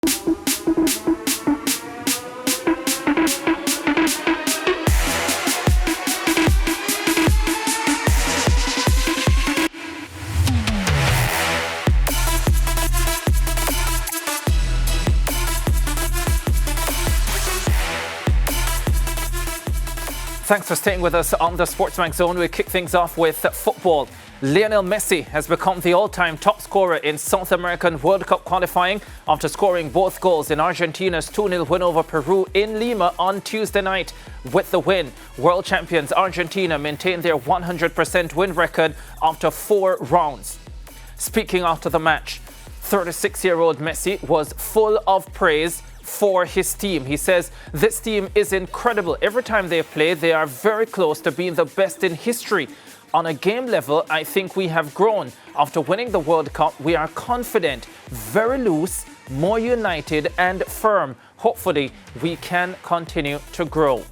Thanks for staying with us on the Sportsbank Zone. We kick things off with football. Lionel Messi has become the all-time top scorer in South American World Cup qualifying after scoring both goals in Argentina's 2-0 win over Peru in Lima on Tuesday night. With the win, world champions Argentina maintained their 100% win record after 4 rounds. Speaking after the match, 36-year-old Messi was full of praise for his team. He says, "This team is incredible. Every time they play, they are very close to being the best in history. On a game level, I think we have grown. After winning the World Cup, we are confident, very loose, more united and firm. Hopefully, we can continue to grow."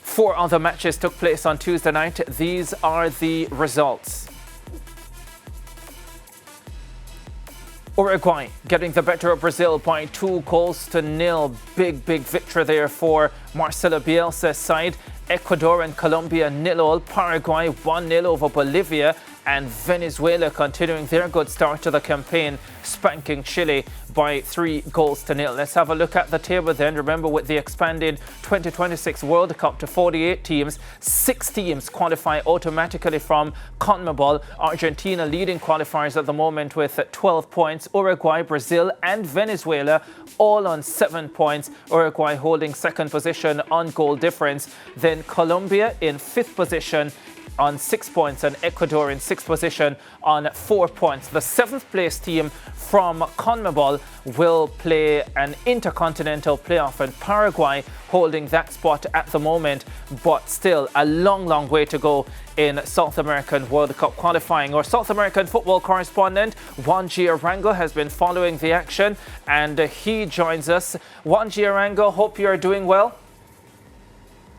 4 other matches took place on Tuesday night. These are the results. Uruguay getting the better of Brazil by 2-0. Big victory there for Marcelo Bielsa's side. Ecuador and Colombia 0-0. Paraguay 1-0 over Bolivia. And Venezuela continuing their good start to the campaign, spanking Chile by 3-0. Let's have a look at the table then. Remember, with the expanded 2026 World Cup to 48 teams, 6 teams qualify automatically from CONMEBOL. Argentina leading qualifiers at the moment with 12 points. Uruguay, Brazil and Venezuela all on 7 points. Uruguay holding second position on goal difference. Then Colombia in 5th position on 6 points, and Ecuador in 6th position on 4 points. The 7th place team from CONMEBOL will play an intercontinental playoff, and Paraguay holding that spot at the moment, but still a long way to go in South American World Cup qualifying. Our South American football correspondent, Wango, has been following the action, and he joins us. Wango, hope you're doing well.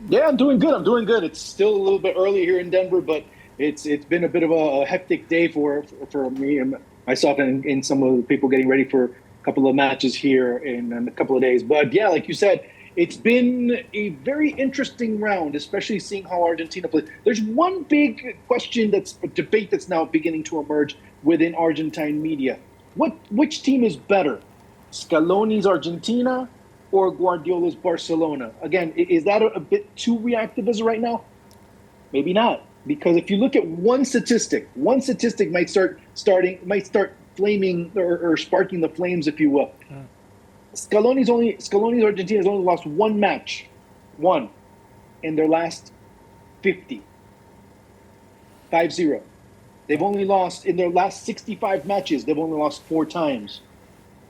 Yeah, I'm doing good. It's still a little bit early here in Denver, but it's been a bit of a hectic day for me and myself and some of the people getting ready for a couple of matches here in a couple of days. But yeah, like you said, it's been a very interesting round, especially seeing how Argentina plays. There's one big question that's a debate that's now beginning to emerge within Argentine media. Which team is better, Scaloni's Argentina or Guardiola's Barcelona? Again, is that a bit too reactive as of right now? Maybe not, because if you look at one statistic might start flaming or sparking the flames, if you will. Scaloni's Argentina has only lost one match, in their last 50. 5-0. They've only lost in their last 65 matches. They've only lost 4 times.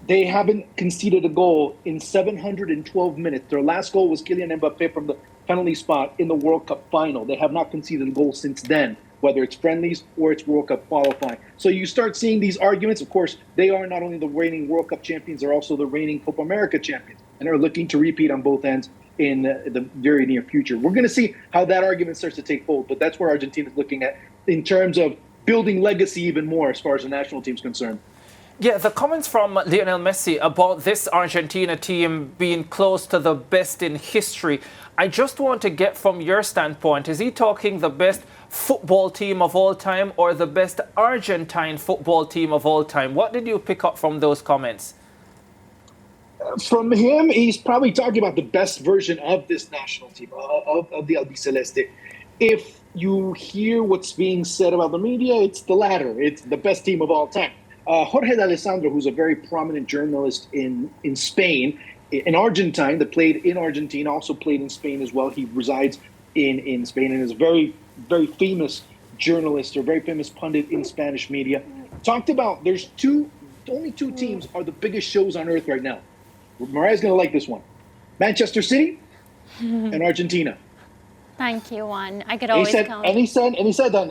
They haven't conceded a goal in 712 minutes. Their last goal was Kylian Mbappé from the penalty spot in the World Cup final. They have not conceded a goal since then, whether it's friendlies or it's World Cup qualifying. So you start seeing these arguments. Of course, they are not only the reigning World Cup champions, they're also the reigning Copa America champions, and are looking to repeat on both ends in the very near future. We're going to see how that argument starts to take hold, but that's where Argentina is looking at in terms of building legacy even more as far as the national team's concerned. Yeah, the comments from Lionel Messi about this Argentina team being close to the best in history, I just want to get from your standpoint, is he talking the best football team of all time or the best Argentine football team of all time? What did you pick up from those comments? From him, he's probably talking about the best version of this national team, of the Albiceleste. If you hear what's being said about the media, it's the latter. It's the best team of all time. Jorge D'Alessandro, who's a very prominent journalist in Spain, an Argentine that played in Argentina, also played in Spain as well. He resides in Spain and is a very, very famous journalist or very famous pundit in Spanish media. Talked about there's only two teams are the biggest shows on earth right now. Mariah's going to like this one. Manchester City and Argentina. Thank you, Juan. I could always count. And he said that,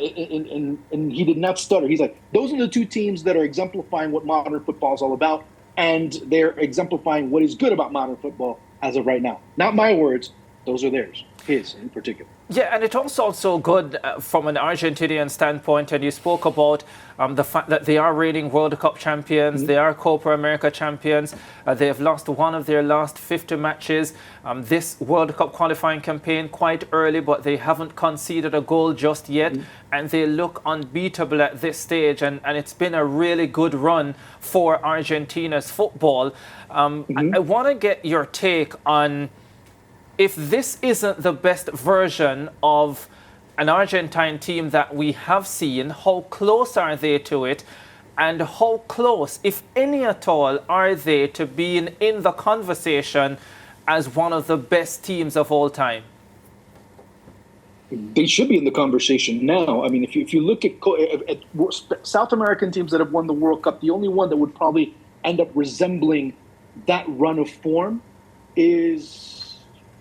and he did not stutter. He's like, those are the two teams that are exemplifying what modern football is all about, and they're exemplifying what is good about modern football as of right now. Not my words; those are theirs. his in particular. Yeah, and it's also good from an Argentinian standpoint, and you spoke about the fact that they are reigning World Cup champions, they are Copa America champions, they have lost one of their last 50 matches this World Cup qualifying campaign quite early, but they haven't conceded a goal just yet, and they look unbeatable at this stage, and it's been a really good run for Argentina's football. I want to get your take on, if this isn't the best version of an Argentine team that we have seen, how close are they to it? And how close, if any at all, are they to being in the conversation as one of the best teams of all time? They should be in the conversation now. I mean, if you look at South American teams that have won the World Cup, the only one that would probably end up resembling that run of form is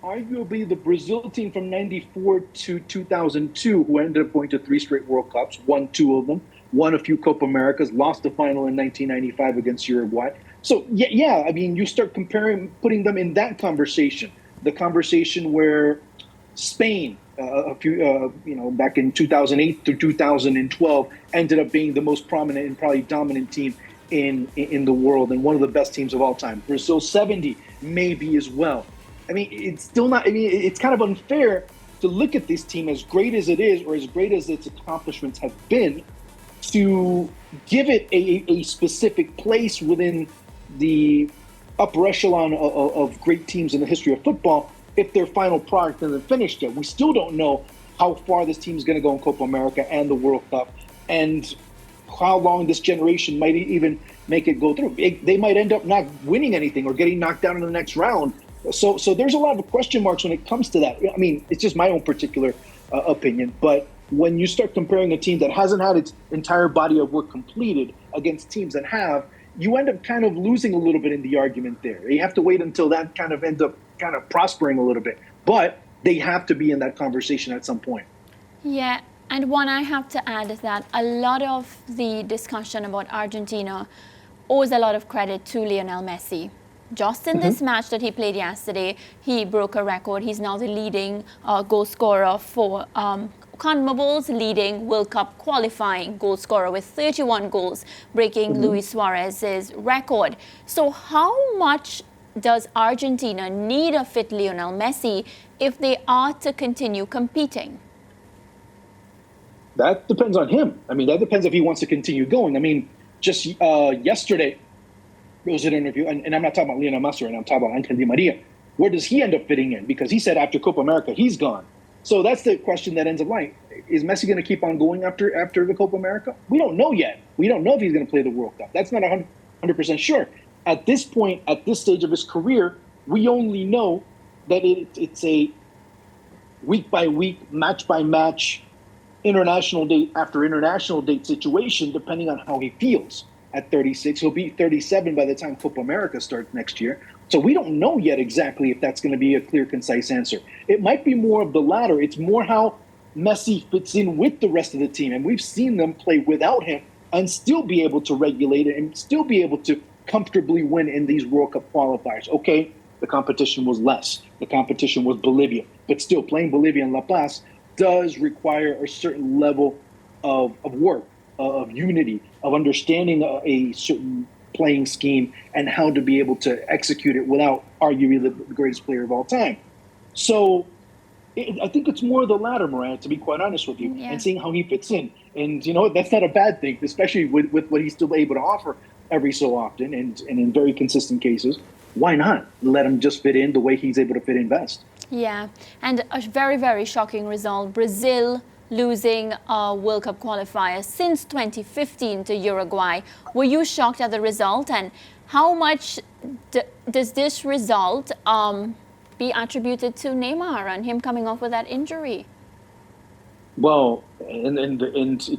arguably the Brazil team from 94 to 2002, who ended up going to 3 straight World Cups, won 2 of them, won a few Copa Americas, lost the final in 1995 against Uruguay. So, yeah, I mean, you start putting them in that conversation, the conversation where Spain, back in 2008 to 2012, ended up being the most prominent and probably dominant team in the world and one of the best teams of all time. Brazil 70, maybe as well. I mean, it's still not, I mean, it's kind of unfair to look at this team, as great as it is, or as great as its accomplishments have been, to give it a specific place within the upper echelon of great teams in the history of football if their final product isn't finished yet. We still don't know how far this team is going to go in Copa America and the World Cup, and how long this generation might even make it go through. They might end up not winning anything or getting knocked out in the next round. So there's a lot of question marks when it comes to that. I mean, it's just my own particular opinion. But when you start comparing a team that hasn't had its entire body of work completed against teams that have, you end up kind of losing a little bit in the argument there. You have to wait until that kind of ends up kind of prospering a little bit. But they have to be in that conversation at some point. Yeah, and one I have to add is that a lot of the discussion about Argentina owes a lot of credit to Lionel Messi. Just in this match that he played yesterday, he broke a record. He's now the leading goal scorer for CONMEBOL's leading World Cup qualifying goal scorer with 31 goals, breaking Luis Suarez's record. So how much does Argentina need a fit Lionel Messi if they are to continue competing? That depends on him. I mean, that depends if he wants to continue going. I mean, just yesterday, there was an interview, and I'm not talking about Lionel Messi right now, I'm talking about Angel Di Maria. Where does he end up fitting in? Because he said after Copa America, he's gone. So that's the question that ends up lying. Is Messi going to keep on going after the Copa America? We don't know yet. We don't know if he's going to play the World Cup. That's not 100% sure. At this point, at this stage of his career, we only know that it's a week-by-week, match-by-match, international date after international date situation, depending on how he feels. At 36, he'll be 37 by the time Copa America starts next year. So we don't know yet exactly if that's going to be a clear, concise answer. It might be more of the latter. It's more how Messi fits in with the rest of the team. And we've seen them play without him and still be able to regulate it and still be able to comfortably win in these World Cup qualifiers. Okay, the competition was less. The competition was Bolivia. But still, playing Bolivia in La Paz does require a certain level of work, of unity, of understanding a certain playing scheme and how to be able to execute it without arguably the greatest player of all time. So I think it's more of the latter, Mariah, to be quite honest with you, and seeing how he fits in. And, you know, that's not a bad thing, especially with what he's still able to offer every so often and in very consistent cases. Why not let him just fit in the way he's able to fit in best? Yeah, and a very, very shocking result. Brazil losing a World Cup qualifier since 2015 to Uruguay. Were you shocked at the result? And how much does this result be attributed to Neymar and him coming off with that injury? Well, and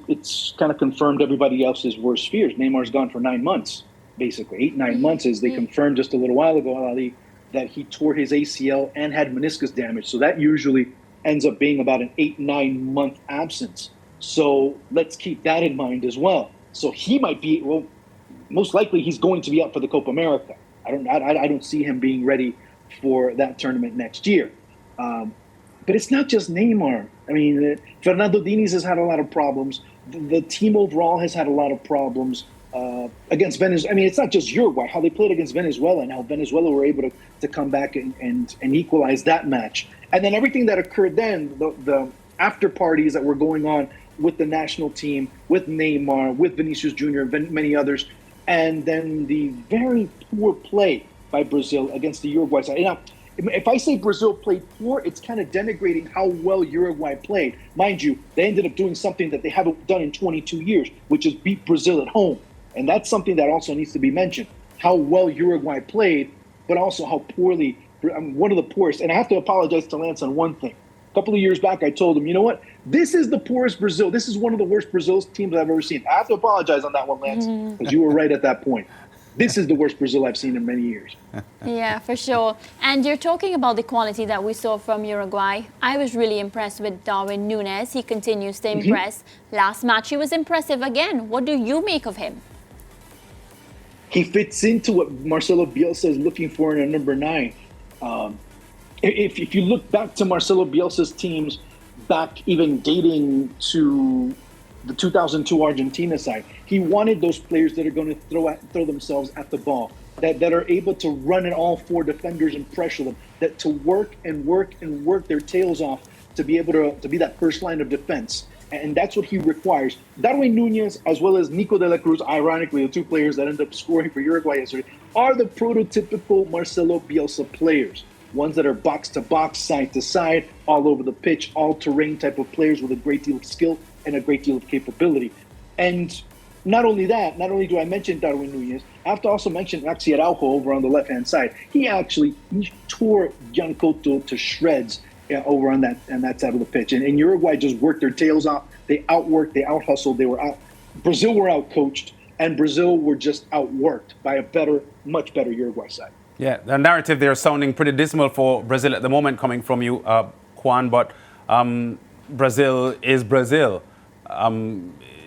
it's kind of confirmed everybody else's worst fears. Neymar's gone for 9 months, basically 8-9 months, as they confirmed just a little while ago, Ali, that he tore his ACL and had meniscus damage. So that usually ends up being about an 8-9 month absence. So let's keep that in mind as well. So he might be, well, most likely he's going to be up for the Copa America. I don't see him being ready for that tournament next year. But it's not just Neymar. I mean, Fernando Diniz has had a lot of problems. The team overall has had a lot of problems against Venezuela. I mean, it's not just Uruguay, how they played against Venezuela and how Venezuela were able to come back and equalize that match. And then everything that occurred then, the after parties that were going on with the national team, with Neymar, with Vinicius Jr., and many others, and then the very poor play by Brazil against the Uruguay side. Now, if I say Brazil played poor, it's kind of denigrating how well Uruguay played. Mind you, they ended up doing something that they haven't done in 22 years, which is beat Brazil at home. And that's something that also needs to be mentioned, how well Uruguay played, but also how poorly, one of the poorest. And I have to apologize to Lance on one thing. A couple of years back, I told him, you know what? This is the poorest Brazil. This is one of the worst Brazil teams I've ever seen. I have to apologize on that one, Lance, because you were right at that point. This is the worst Brazil I've seen in many years. Yeah, for sure. And you're talking about the quality that we saw from Uruguay. I was really impressed with Darwin Nunes. He continues to impress. Last match, he was impressive again. What do you make of him? He fits into what Marcelo Bielsa is looking for in a number 9. If you look back to Marcelo Bielsa's teams, back even dating to the 2002 Argentina side, he wanted those players that are going to throw themselves at the ball, that are able to run at all 4 defenders and pressure them, that to work their tails off to be able to be that first line of defense. And that's what he requires. Darwin Nunes, as well as Nico de la Cruz, ironically, the 2 players that ended up scoring for Uruguay yesterday, are the prototypical Marcelo Bielsa players. Ones that are box-to-box, side-to-side, all over the pitch, all-terrain type of players with a great deal of skill and a great deal of capability. And not only that, not only do I mention Darwin Nunes, I have to also mention Maxi Araujo over on the left-hand side. He tore Jan Couto to shreds over on that side of the pitch. And Uruguay just worked their tails off. They outworked, they out-hustled, Brazil were out-coached, and Brazil were just outworked by a much better Uruguay side. Yeah, the narrative there is sounding pretty dismal for Brazil at the moment coming from you, Juan, but Brazil is Brazil.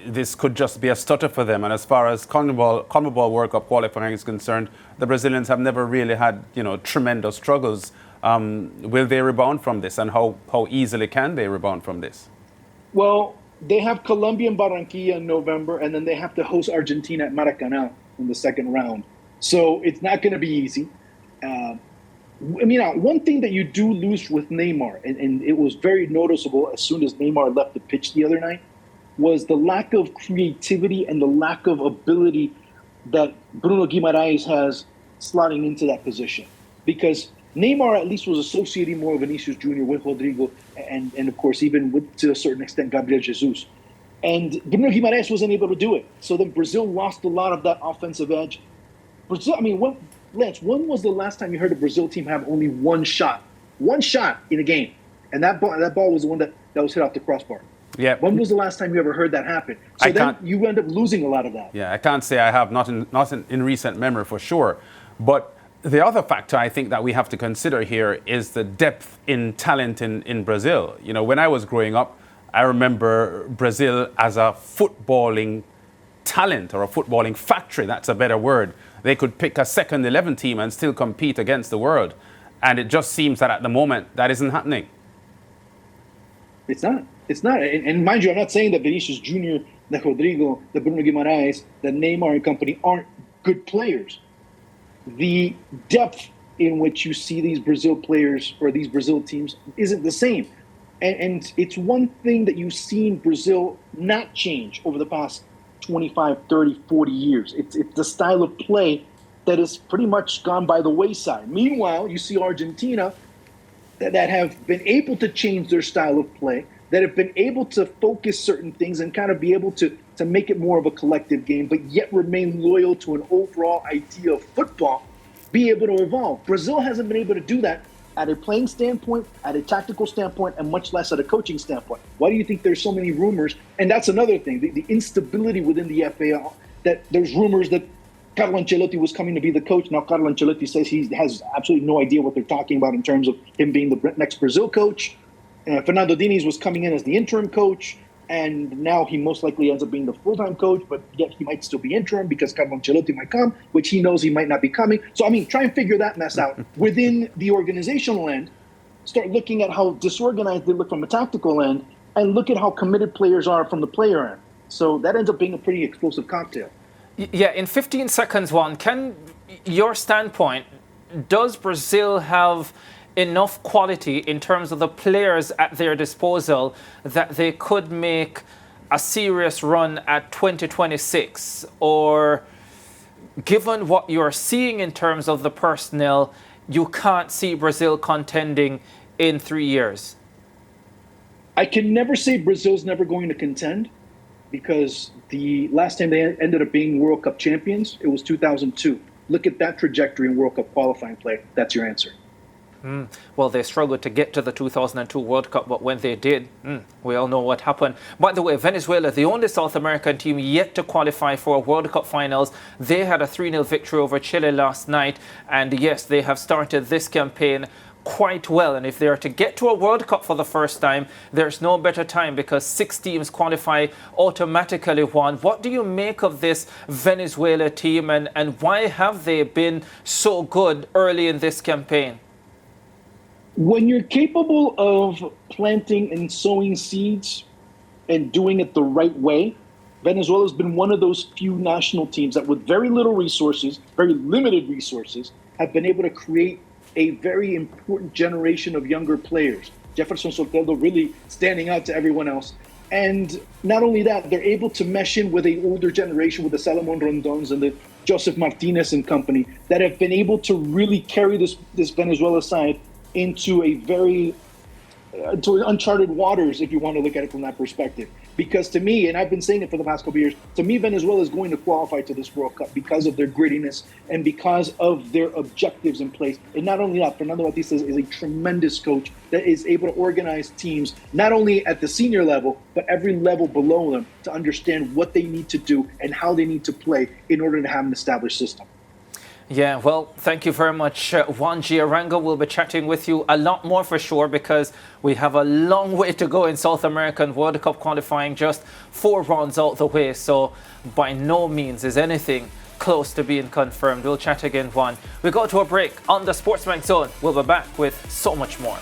This could just be a stutter for them. And as far as CONMEBOL World Cup qualifying is concerned, the Brazilians have never really had, tremendous struggles. Will they rebound from this, and how easily can they rebound from this? Well, they have Colombia and Barranquilla in November, and then they have to host Argentina at Maracanã in the second round. So it's not going to be easy. One thing that you do lose with Neymar, and it was very noticeable as soon as Neymar left the pitch the other night, was the lack of creativity and the lack of ability that Bruno Guimaraes has slotting into that position. Because Neymar at least was associating more with Vinicius Jr., with Rodrigo, and of course, even with, to a certain extent, Gabriel Jesus. And Bruno Guimaraes wasn't able to do it. So then Brazil lost a lot of that offensive edge. Brazil, Lance, when was the last time you heard a Brazil team have only one shot in a game? And that ball was the one that was hit off the crossbar. Yeah. When was the last time you ever heard that happen? So then you end up losing a lot of that. Yeah, I can't say I have, not in recent memory for sure. But the other factor I think that we have to consider here is the depth in talent in Brazil. When I was growing up, I remember Brazil as a footballing talent, or a footballing factory, that's a better word. They could pick a second 11 team and still compete against the world. And it just seems that at the moment, that isn't happening. It's not. And mind you, I'm not saying that Vinicius Jr., that Rodrigo, that Bruno Guimaraes, that Neymar and company aren't good players. The depth in which you see these Brazil players or these Brazil teams isn't the same. And it's one thing that you've seen Brazil not change over the past 25, 30, 40 years. It's the style of play that has pretty much gone by the wayside. Meanwhile, you see Argentina that have been able to change their style of play, that have been able to focus certain things and kind of be able to make it more of a collective game, but yet remain loyal to an overall idea of football, be able to evolve. Brazil hasn't been able to do that at a playing standpoint, at a tactical standpoint, and much less at a coaching standpoint. Why do you think there's so many rumors? And that's another thing, the instability within the FA, that there's rumors that Carlo Ancelotti was coming to be the coach. Now Carlo Ancelotti says he has absolutely no idea what they're talking about in terms of him being the next Brazil coach. Fernando Diniz was coming in as the interim coach, and now he most likely ends up being the full-time coach, but yet he might still be interim because Carlo Ancelotti might come, which he knows he might not be coming. So, try and figure that mess out. Within the organizational end, start looking at how disorganized they look from a tactical end, and look at how committed players are from the player end. So that ends up being a pretty explosive cocktail. Yeah, in 15 seconds, Juan, can your standpoint, does Brazil have enough quality in terms of the players at their disposal that they could make a serious run at 2026? Or given what you're seeing in terms of the personnel, you can't see Brazil contending in 3 years? I can never say Brazil's never going to contend, because the last time they ended up being World Cup champions, it was 2002. Look at that trajectory in World Cup qualifying play. That's your answer. Well, they struggled to get to the 2002 World Cup, but when they did, we all know what happened. By the way, Venezuela, the only South American team yet to qualify for World Cup finals, they had a 3-0 victory over Chile last night. And yes, they have started this campaign quite well. And if they are to get to a World Cup for the first time, there's no better time, because 6 teams qualify automatically. Juan, what do you make of this Venezuela team, and why have they been so good early in this campaign? When you're capable of planting and sowing seeds and doing it the right way, Venezuela's been one of those few national teams that, with very little resources, very limited resources, have been able to create a very important generation of younger players. Jefferson Soteldo really standing out to everyone else. And not only that, they're able to mesh in with an older generation, with the Salomon Rondons and the Joseph Martinez and company, that have been able to really carry this Venezuela side into a very to uncharted waters, if you want to look at it from that perspective. Because to me, and I've been saying it for the past couple of years, to me, Venezuela is going to qualify to this World Cup because of their grittiness and because of their objectives in place. And not only that, Fernando Batista is a tremendous coach that is able to organize teams, not only at the senior level, but every level below them, to understand what they need to do and how they need to play in order to have an established system. Yeah, well, thank you very much, Juan Giarango. We'll be chatting with you a lot more for sure, because we have a long way to go in South American World Cup qualifying, just 4 rounds out the way. So by no means is anything close to being confirmed. We'll chat again, Juan. We go to a break on the Sportsman Zone. We'll be back with so much more.